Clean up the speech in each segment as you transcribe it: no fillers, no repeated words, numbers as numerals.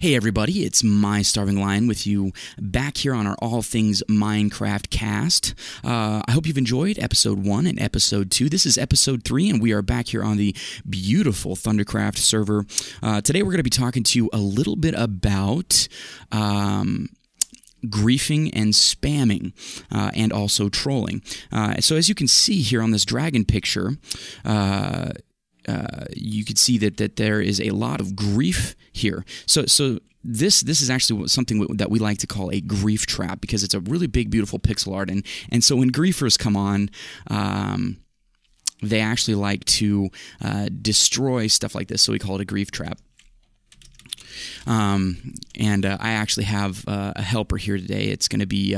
Hey everybody, it's My Starving Lion with you back here on our All Things Minecraft cast. I hope you've enjoyed episode 1 and episode 2. This is episode 3 and we are back here on the beautiful Thundercraft server. Today we're going to be talking to you a little bit about griefing and spamming and also trolling. So as you can see here on this dragon picture, you can see that there is a lot of grief here. So this is actually something that we like to call a grief trap, because it's a really big, beautiful pixel art. And so when griefers come on, they actually like to destroy stuff like this. So we call it a grief trap. I actually have a helper here today. It's going to be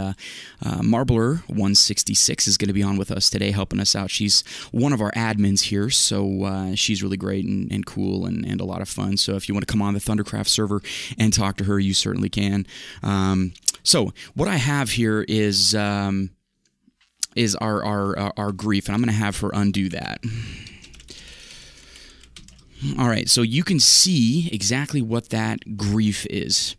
Marbler166 is going to be on with us today, helping us out. She's one of our admins here, so she's really great and cool and a lot of fun. So if you want to come on the Thundercraft server and talk to her, you certainly can. So what I have here is our grief, and I'm going to have her undo that. All right, so you can see exactly what that grief is.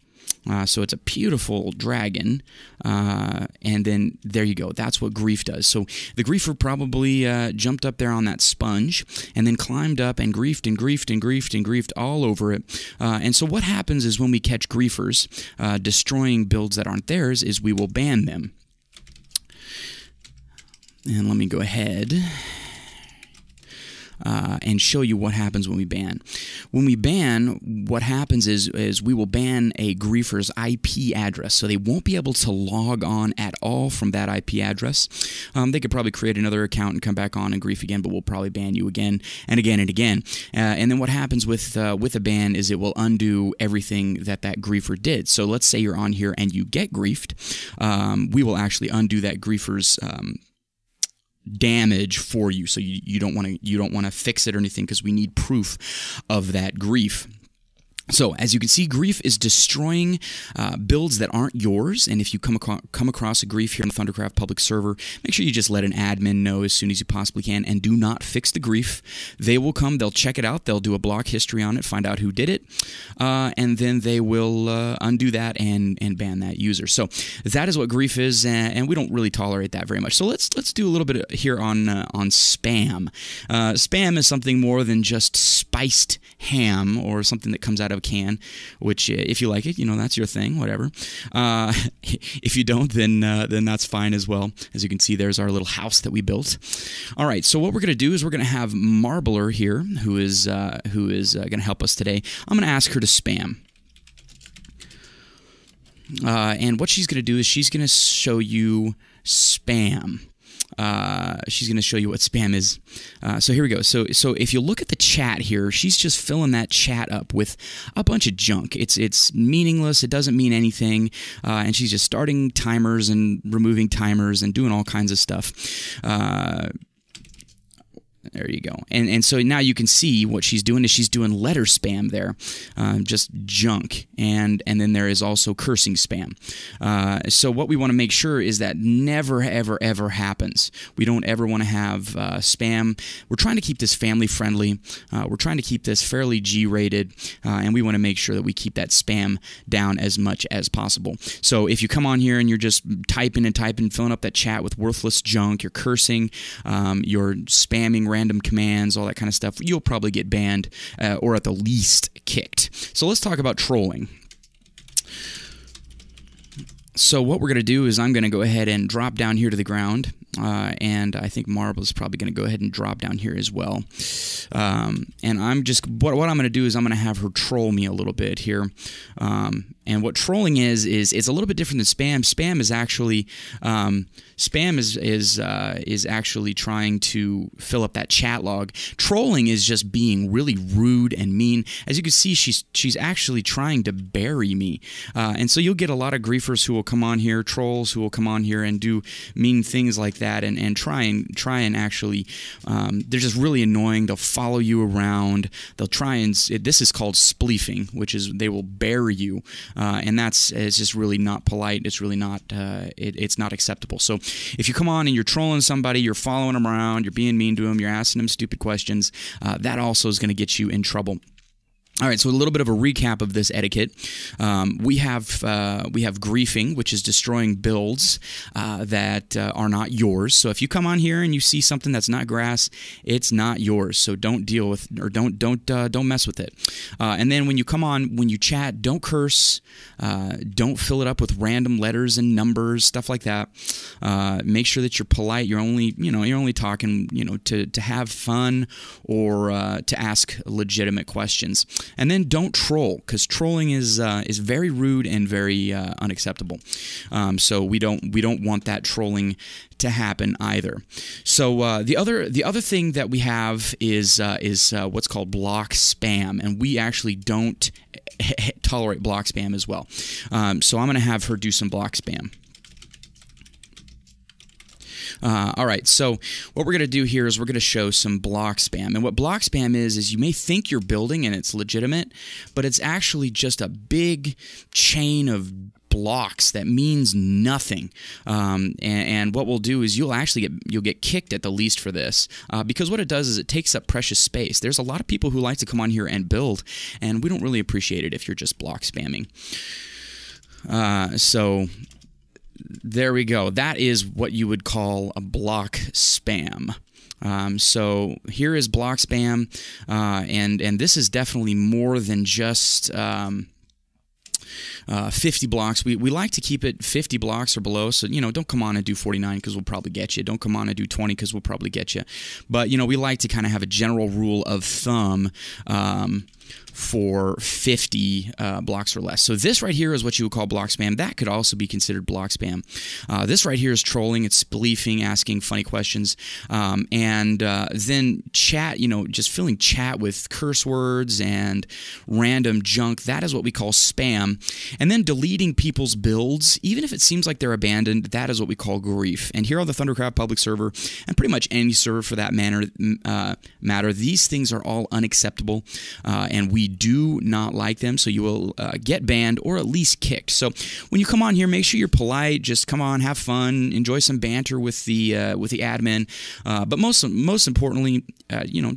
So it's a beautiful dragon, and then there you go. That's what grief does. So the griefer probably jumped up there on that sponge and then climbed up and griefed and griefed and griefed and griefed all over it. And so what happens is when we catch griefers destroying builds that aren't theirs is we will ban them. And let me go ahead and show you what happens when we ban. When we ban, what happens is we will ban a griefer's IP address, so they won't be able to log on at all from that IP address. They could probably create another account and come back on and grief again, but we'll probably ban you again and again and again. And then what happens with a ban is it will undo everything that griefer did. So let's say you're on here and you get griefed. We will actually undo that griefer's damage for you, so you don't want to fix it or anything, because we need proof of that grief. So, as you can see, grief is destroying builds that aren't yours, and if you come across a grief here on the Thundercraft public server, make sure you just let an admin know as soon as you possibly can, and do not fix the grief. They will come, they'll check it out, they'll do a block history on it, find out who did it, and then they will undo that and ban that user. So, that is what grief is, and we don't really tolerate that very much. So, let's do a little bit here on spam. Spam is something more than just spiced ham or something that comes out of a can, which if you like it, that's your thing, whatever. If you don't, then that's fine as well. As you can see, there's our little house that we built. All right, so what we're going to do is we're going to have Marbler here, who is going to help us today. I'm going to ask her to spam. And what she's going to do is she's going to show you spam. She's going to show you what spam is. So here we go. So if you look at the chat here, she's just filling that chat up with a bunch of junk. It's meaningless. It doesn't mean anything. And she's just starting timers and removing timers and doing all kinds of stuff. There you go. And so now you can see what she's doing is she's doing letter spam there, just junk. And then there is also cursing spam. So what we want to make sure is that never, ever, ever happens. We don't ever want to have spam. We're trying to keep this family friendly. We're trying to keep this fairly G-rated, and we want to make sure that we keep that spam down as much as possible. So if you come on here and you're just typing and typing, filling up that chat with worthless junk, you're cursing, you're spamming random commands, all that kind of stuff, you'll probably get banned or at the least kicked. So let's talk about trolling. So what we're going to do is I'm going to go ahead and drop down here to the ground, and I think Marble is probably going to go ahead and drop down here as well. And I'm just, what I'm going to do is I'm going to have her troll me a little bit here. And what trolling is it's a little bit different than spam. Spam is actually is actually trying to fill up that chat log. Trolling is just being really rude and mean. As you can see, she's actually trying to bury me. And so you'll get a lot of griefers who will come on here, trolls who will come on here and do mean things like that, and try and actually they're just really annoying. They'll follow you around. They'll try and this is called spleefing, which is they will bury you. And it's just really not polite. It's really not it's not acceptable. So if you come on and you're trolling somebody, you're following them around, you're being mean to them, you're asking them stupid questions, that also is going to get you in trouble. All right, so a little bit of a recap of this etiquette. We have griefing, which is destroying builds that are not yours. So if you come on here and you see something that's not grass, it's not yours. So don't deal with, or don't mess with it. And then when you come on, when you chat, don't curse. Don't fill it up with random letters and numbers, stuff like that. Make sure that you're polite. You're only talking, to have fun or to ask legitimate questions. And then don't troll, because trolling is very rude and very unacceptable. So we don't want that trolling to happen either. So the other thing that we have is what's called block spam, and we actually don't tolerate block spam as well. So I'm going to have her do some block spam. All right, so what we're going to do here is we're going to show some block spam. And what block spam is you may think you're building and it's legitimate, but it's actually just a big chain of blocks that means nothing. And what we'll do is you'll get kicked at the least for this, because what it does is it takes up precious space. There's a lot of people who like to come on here and build, and we don't really appreciate it if you're just block spamming. So there we go. That is what you would call a block spam. So here is block spam, and this is definitely more than just 50 blocks. We like to keep it 50 blocks or below, so don't come on and do 49 because we'll probably get you. Don't come on and do 20 because we'll probably get you. But we like to kind of have a general rule of thumb for 50 blocks or less. So this right here is what you would call block spam. That could also be considered block spam. This right here is trolling. It's spleefing, asking funny questions, and then chat, just filling chat with curse words and random junk. That is what we call spam. And then deleting people's builds, even if it seems like they're abandoned, that is what we call grief. And here on the Thundercraft public server, and pretty much any server for that matter, these things are all unacceptable, and we do not like them, so you will get banned or at least kicked. So when you come on here, make sure you're polite. Just come on, have fun, enjoy some banter with the admin, but most importantly,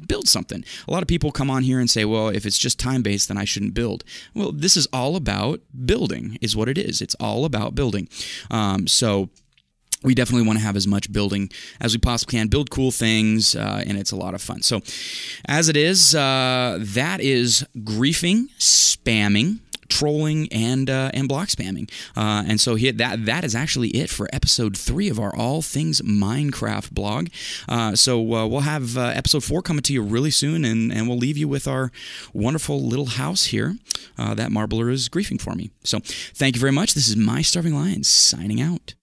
build something. A lot of people come on here and say, well, if it's just time-based, then I shouldn't build. Well, this is all about building, is what it is. It's all about building. So we definitely want to have as much building as we possibly can, build cool things, and it's a lot of fun. So as it is, that is griefing, spamming, trolling, and block spamming. And so here, that is actually it for episode 3 of our All Things Minecraft blog. So we'll have episode 4 coming to you really soon, and we'll leave you with our wonderful little house here that Marbler is griefing for me. So thank you very much. This is My Starving Lion signing out.